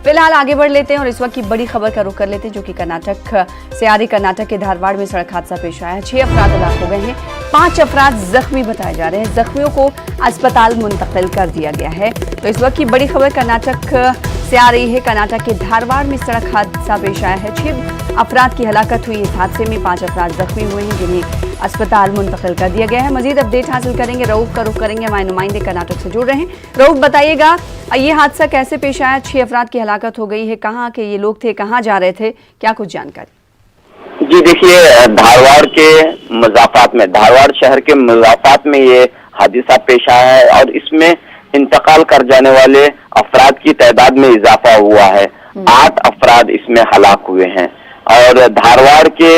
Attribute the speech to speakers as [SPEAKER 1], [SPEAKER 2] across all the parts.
[SPEAKER 1] फिलहाल आगे बढ़ लेते हैं और इस वक्त की बड़ी खबर का रुख कर लेते हैं, जो कि कर्नाटक से आ रही। कर्नाटक के धारवाड़ में सड़क हादसा पेश आया है। 6 अफराद हलाक हो गए हैं, 5 अफराद जख्मी बताए जा रहे हैं। जख्मियों को अस्पताल मुंतकिल कर दिया गया है। तो इस वक्त की बड़ी खबर कर्नाटक से आ रही है। कर्नाटक के धारवाड़ में सड़क हादसा पेश आया है। 6 अफराद की हलाकत हुई। इस हादसे में 5 अफराद जख्मी हुए हैं, जिन्हें अस्पताल मुंतकिल कर दिया गया है। मजीद अपडेट हासिल करेंगे, रऊफ का रुख करेंगे, हमारे नुमाइंदे कर्नाटक से जुड़ रहे हैं। रऊफ, बताइएगा ये हादसा कैसे पेश आया? 6 अफराद की हलाकत हो गई है, कहाँ के ये लोग थे, कहाँ जा रहे थे, क्या कुछ जानकारी?
[SPEAKER 2] जी देखिए, धारवाड़ के मज़ाफ़ात में, धारवाड़ शहर के मज़ाफ़ात में ये हादसा पेश आया है और इसमें इंतकाल कर जाने वाले अफराद की तादाद में इजाफा हुआ है। 8 अफराद इसमें हलाक हुए हैं और धारवाड़ के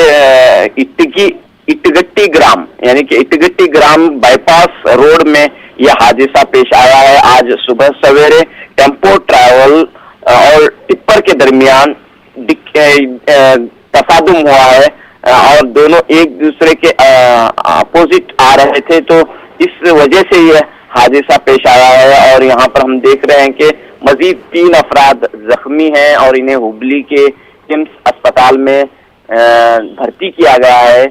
[SPEAKER 2] इटगट्टी ग्राम यानी कि इटगट्टी ग्राम बाईपास रोड में यह हादसा पेश आया है। आज सुबह सवेरे टेम्पो ट्रैवल और टिप्पर के दरमियान तसादुम हुआ है और दोनों एक दूसरे के अपोजिट आ रहे थे, तो इस वजह से यह हादसा पेश आया है। और यहाँ पर हम देख रहे हैं कि मजीद 3 अफराद जख्मी हैं और इन्हें हुबली के किम्स अस्पताल में भर्ती किया गया है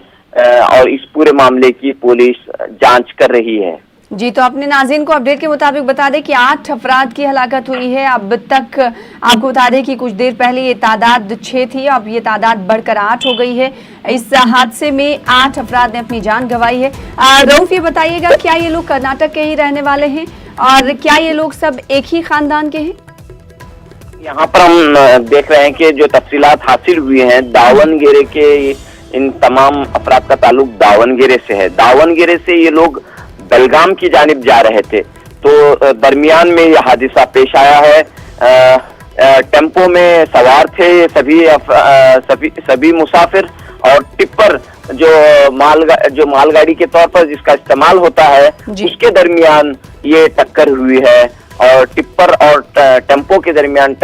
[SPEAKER 2] और इस पूरे मामले की पुलिस जांच कर रही है।
[SPEAKER 1] जी, तो अपने नाज़रीन को अपडेट के मुताबिक बता दें कि 8 अफराद की हलाकत हुई है। अब तक आपको बता दें कि कुछ देर पहले ये तादाद 6 थी, अब ये तादाद बढ़कर 8 हो गई है। इस हादसे में 8 अफराद ने अपनी जान गंवाई है। रऊफ, ये बताइएगा, क्या ये लोग कर्नाटक के ही रहने वाले हैं और क्या ये लोग सब एक ही खानदान के हैं?
[SPEAKER 2] यहाँ पर हम देख रहे हैं कि जो तफसीलात हासिल हुई हैं, दावनगेरे के इन तमाम अफराद का ताल्लुक दावनगेरे से है। दावनगेरे से ये लोग बेलगाम की जानिब जा रहे थे, तो दरमियान में यह हादसा पेश आया है। टेम्पो में सवार थे सभी मुसाफिर और टिप्पर जो मालगाड़ी के तौर पर जिसका इस्तेमाल होता है, उसके दरमियान ये टक्कर हुई है और टिप्पर और टेम्पो के दरमियान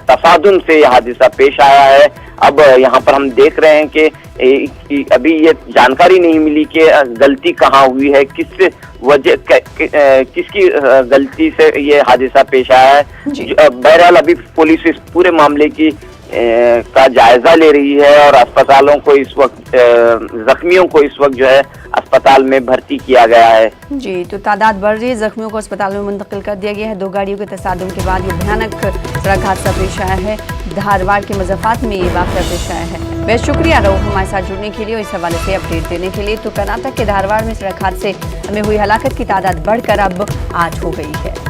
[SPEAKER 2] तसादुम से यह हादसा पेश आया है। अब यहाँ पर हम देख रहे हैं कि अभी ये जानकारी नहीं मिली कि गलती कहाँ हुई है, किसकी गलती से ये हादसा पेश आया है। बहरहाल अभी पुलिस इस पूरे मामले की का जायजा ले रही है और अस्पतालों को इस वक्त जख्मियों को इस वक्त जो है अस्पताल में भर्ती किया गया है।
[SPEAKER 1] जी, तो तादाद बढ़ रही है, जख्मियों को अस्पताल में मुंतकिल कर दिया गया है। 2 गाड़ियों के तसादुम के बाद ये भयानक सड़क हादसा पेश आया है। धारवाड़ के मज़ाफ़ात में ये वाक़या पेश आया है। बेहद शुक्रिया रऊफ हमारे साथ जुड़ने के लिए और इस हवाले से अपडेट देने के लिए। तो कर्नाटक के धारवाड़ में सड़क हादसे में हुई हलाकत की तादाद बढ़कर अब 8 हो गई है।